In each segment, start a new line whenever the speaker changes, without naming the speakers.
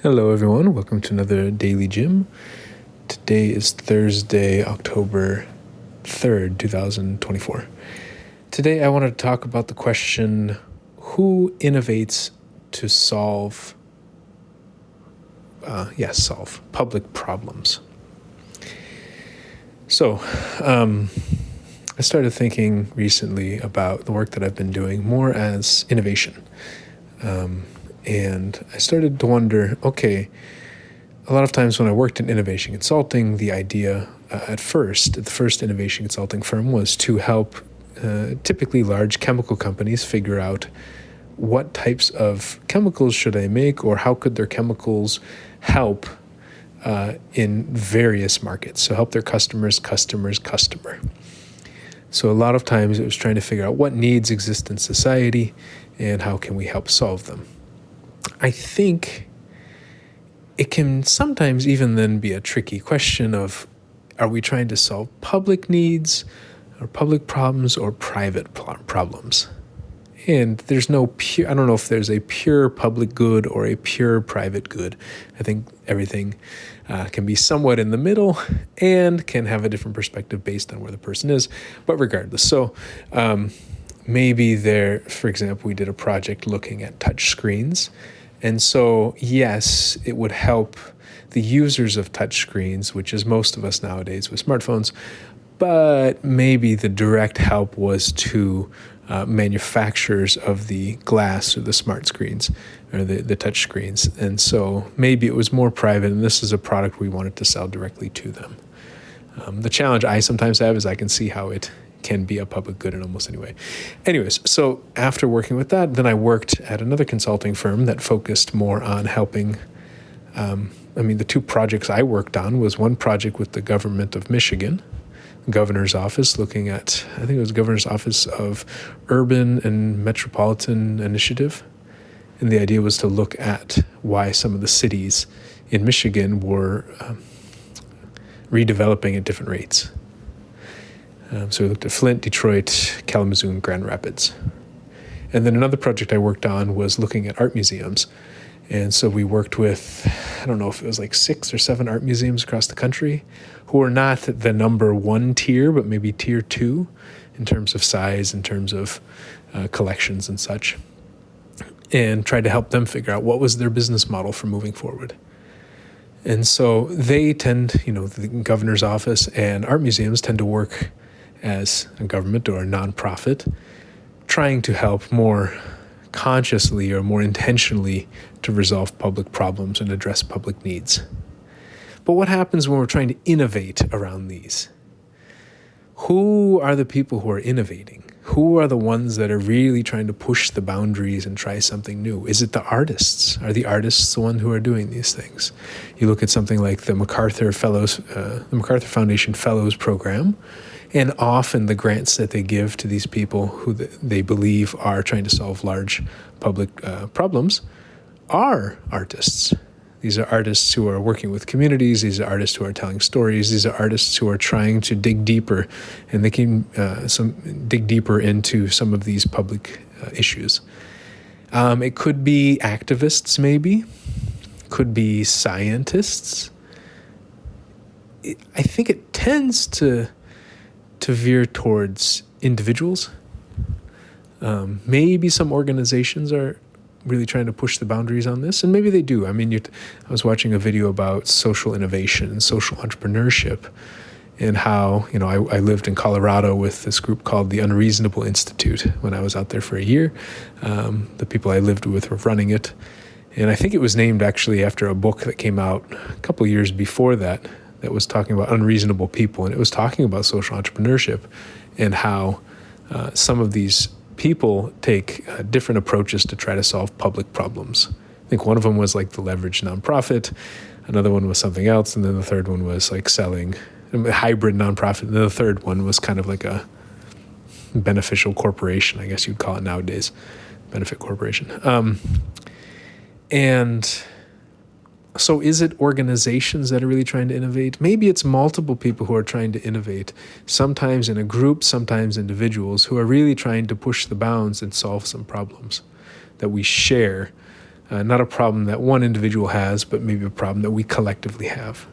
Hello, everyone. Welcome to another Daily Gym. Today is Thursday, October 3rd, 2024. Today, I wanted to talk about the question, who innovates to solve public problems? So, I started thinking recently about the work that I've been doing more as innovation. And I started to wonder, okay, a lot of times when I worked in innovation consulting, the idea the first innovation consulting firm was to help typically large chemical companies figure out what types of chemicals should I make, or how could their chemicals help in various markets. So help their customer. So a lot of times it was trying to figure out what needs exist in society and how can we help solve them. I think it can sometimes even then be a tricky question of, are we trying to solve public needs or public problems or private problems? And there's no I don't know if there's a pure public good or a pure private good. I think everything can be somewhat in the middle and can have a different perspective based on where the person is. But regardless, so maybe for example, we did a project looking at touch screens. And so, yes, it would help the users of touch screens, which is most of us nowadays with smartphones, but maybe the direct help was to manufacturers of the glass or the smart screens or the touch screens. And so maybe it was more private, and this is a product we wanted to sell directly to them. The challenge I sometimes have is I can see how it can be a public good in almost any way. Anyways, so after working with that, then I worked at another consulting firm that focused more on helping. The two projects I worked on was one project with the government of Michigan, governor's office, looking at, I think it was governor's office of urban and metropolitan initiative. And the idea was to look at why some of the cities in Michigan were redeveloping at different rates. So we looked at Flint, Detroit, Kalamazoo, and Grand Rapids. And then another project I worked on was looking at art museums. And so we worked with, I don't know if it was like 6 or 7 art museums across the country who are not the number 1 tier, but maybe tier 2 in terms of size, in terms of collections and such. And tried to help them figure out what was their business model for moving forward. And so they tend, the governor's office and art museums tend to work as a government or a nonprofit, trying to help more consciously or more intentionally to resolve public problems and address public needs. But what happens when we're trying to innovate around these? Who are the people who are innovating? Who are the ones that are really trying to push the boundaries and try something new? Is it the artists? Are the artists the one who are doing these things? You look at something like the MacArthur Foundation Fellows Program, and often the grants that they give to these people who they believe are trying to solve large public problems are artists. These are artists who are working with communities. These are artists who are telling stories. These are artists who are trying to dig deeper, and they can dig deeper into some of these public issues. It could be activists, maybe. Could be scientists. I think it tends to veer towards individuals. Maybe some organizations are really trying to push the boundaries on this, and maybe they do. I was watching a video about social innovation and social entrepreneurship, and how, I lived in Colorado with this group called the Unreasonable Institute when I was out there for a year. The people I lived with were running it, and I think it was named actually after a book that came out a couple years before that was talking about unreasonable people, and it was talking about social entrepreneurship and how some of these people take different approaches to try to solve public problems. I think one of them was like the leveraged nonprofit, another one was something else, and then the third one was like selling a hybrid nonprofit, and then the third one was kind of like a beneficial corporation, I guess you'd call it nowadays, benefit corporation. And so is it organizations that are really trying to innovate? Maybe it's multiple people who are trying to innovate, sometimes in a group, sometimes individuals who are really trying to push the bounds and solve some problems that we share Not a problem that one individual has, but maybe a problem that we collectively have.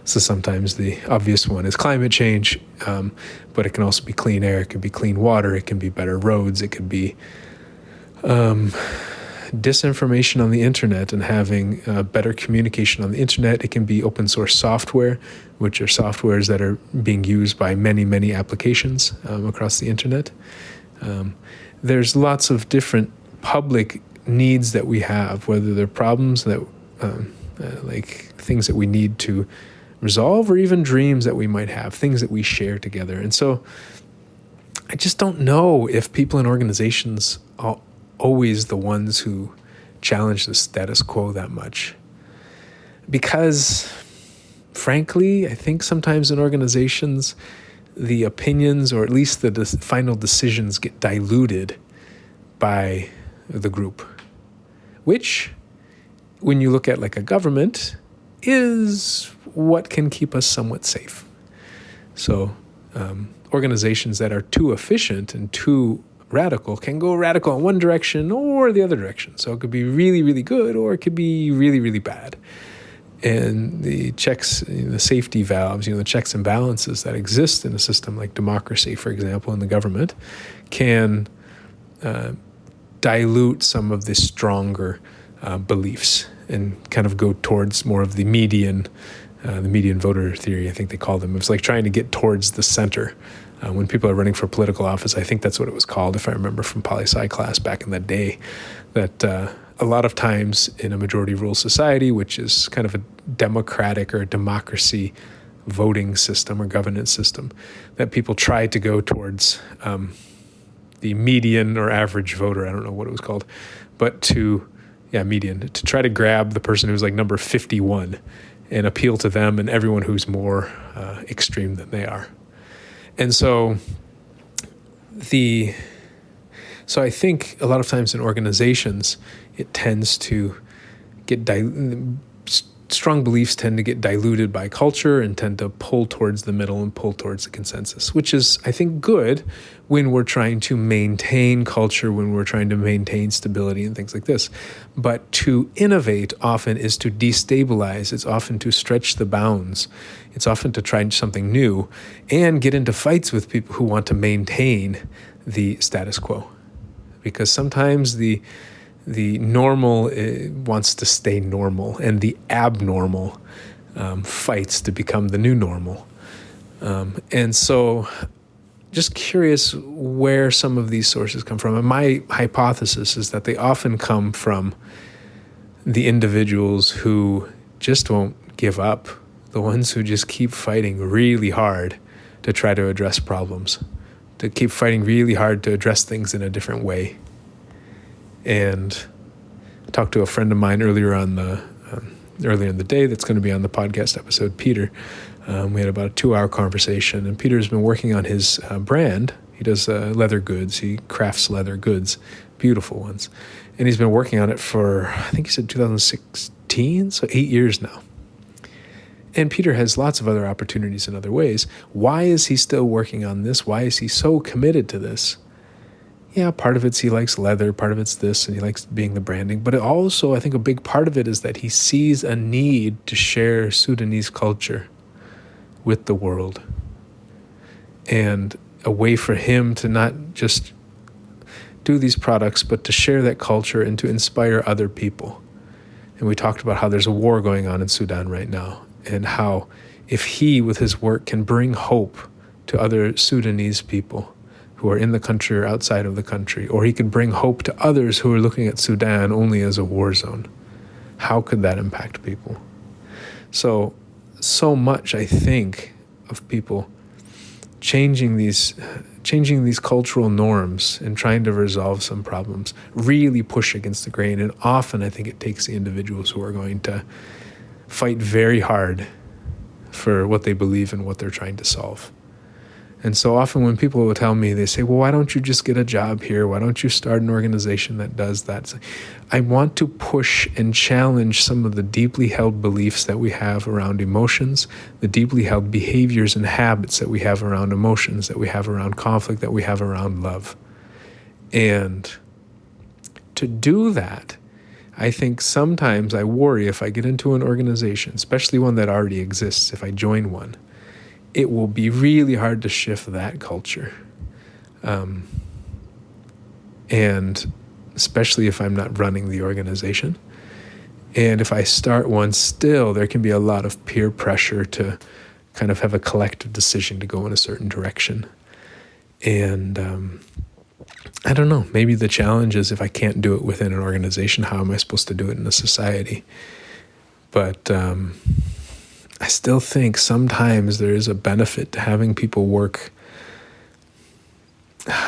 So sometimes the obvious one is climate change, but it can also be clean air, it can be clean water, it can be better roads, it could be disinformation on the internet and having better communication on the internet. It can be open source software, which are softwares that are being used by many, many applications across the internet. There's lots of different public needs that we have, whether they're problems that like things that we need to resolve, or even dreams that we might have, things that we share together. And so I just don't know if people in organizations are always the ones who challenge the status quo that much. Because frankly, I think sometimes in organizations, the opinions, or at least the final decisions, get diluted by the group, which, when you look at like a government, is what can keep us somewhat safe. So organizations that are too efficient and too radical can go radical in one direction or the other direction. So it could be really, really good, or it could be really, really bad. And the checks, the safety valves, the checks and balances that exist in a system like democracy, for example, in the government, can dilute some of the stronger beliefs and kind of go towards more of the median voter theory, I think they call them. It's like trying to get towards the center. When people are running for political office, I think that's what it was called, if I remember from poli-sci class back in the day, that a lot of times in a majority rule society, which is kind of a democratic or democracy voting system or governance system, that people try to go towards the median or average voter, I don't know what it was called, but median, to try to grab the person who's like number 51 and appeal to them and everyone who's more extreme than they are. And so I think a lot of times in organizations, it tends to get strong beliefs tend to get diluted by culture and tend to pull towards the middle and pull towards the consensus, which is, I think, good when we're trying to maintain culture, when we're trying to maintain stability and things like this. But to innovate often is to destabilize. It's often to stretch the bounds. It's often to try something new and get into fights with people who want to maintain the status quo. Because sometimes the normal wants to stay normal, and the abnormal fights to become the new normal. And so just curious where some of these sources come from. And my hypothesis is that they often come from the individuals who just won't give up, the ones who just keep fighting really hard to try to address problems, to keep fighting really hard to address things in a different way. And I talked to a friend of mine earlier in the day that's going to be on the podcast episode, Peter. We had about a 2-hour conversation, and Peter's been working on his brand. He does leather goods. He crafts leather goods, beautiful ones. And he's been working on it for, I think he said 2016, so 8 years now. And Peter has lots of other opportunities in other ways. Why is he still working on this? Why is he so committed to this? Yeah, part of it's he likes leather, part of it's this, and he likes being the branding. But it also, I think a big part of it is that he sees a need to share Sudanese culture with the world. And a way for him to not just do these products, but to share that culture and to inspire other people. And we talked about how there's a war going on in Sudan right now, and how if he, with his work, can bring hope to other Sudanese people who are in the country or outside of the country, or he could bring hope to others who are looking at Sudan only as a war zone, how could that impact people? So much, I think, of people changing these cultural norms and trying to resolve some problems really push against the grain. And often I think it takes the individuals who are going to fight very hard for what they believe and what they're trying to solve. And so often when people will tell me, they say, well, why don't you just get a job here? Why don't you start an organization that does that? I want to push and challenge some of the deeply held beliefs that we have around emotions, the deeply held behaviors and habits that we have around emotions, that we have around conflict, that we have around love. And to do that I think sometimes I worry if I get into an organization, especially one that already exists, if I join one, it will be really hard to shift that culture. And especially if I'm not running the organization. And if I start one still, there can be a lot of peer pressure to kind of have a collective decision to go in a certain direction. And I don't know, maybe the challenge is if I can't do it within an organization, how am I supposed to do it in a society? But I still think sometimes there is a benefit to having people work.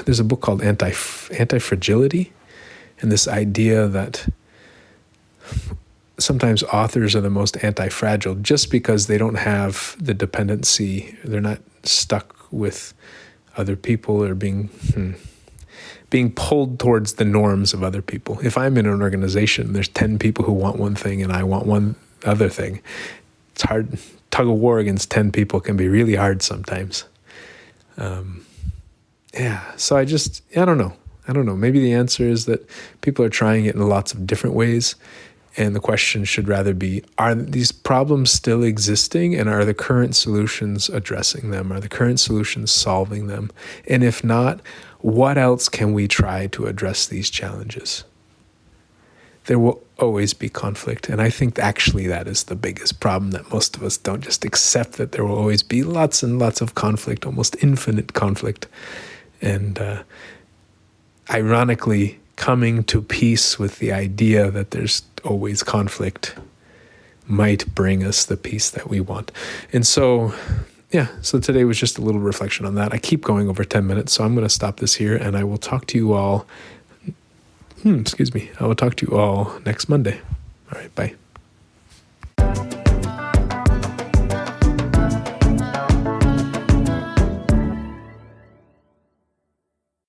There's a book called Anti-Fragility, and this idea that sometimes authors are the most anti-fragile just because they don't have the dependency. They're not stuck with other people or being pulled towards the norms of other people. If I'm in an organization, there's 10 people who want one thing and I want one other thing. It's hard. Tug of war against 10 people can be really hard sometimes. So I don't know. Maybe the answer is that people are trying it in lots of different ways. And the question should rather be, are these problems still existing, and are the current solutions addressing them? Are the current solutions solving them? And if not, what else can we try to address these challenges? There will always be conflict. And I think actually that is the biggest problem, that most of us don't just accept that there will always be lots and lots of conflict, almost infinite conflict. And ironically, coming to peace with the idea that there's always conflict might bring us the peace that we want. And so today was just a little reflection on that. I keep going over 10 minutes, so I'm going to stop this here, and I will talk to you all, I will talk to you all next Monday. All right, bye.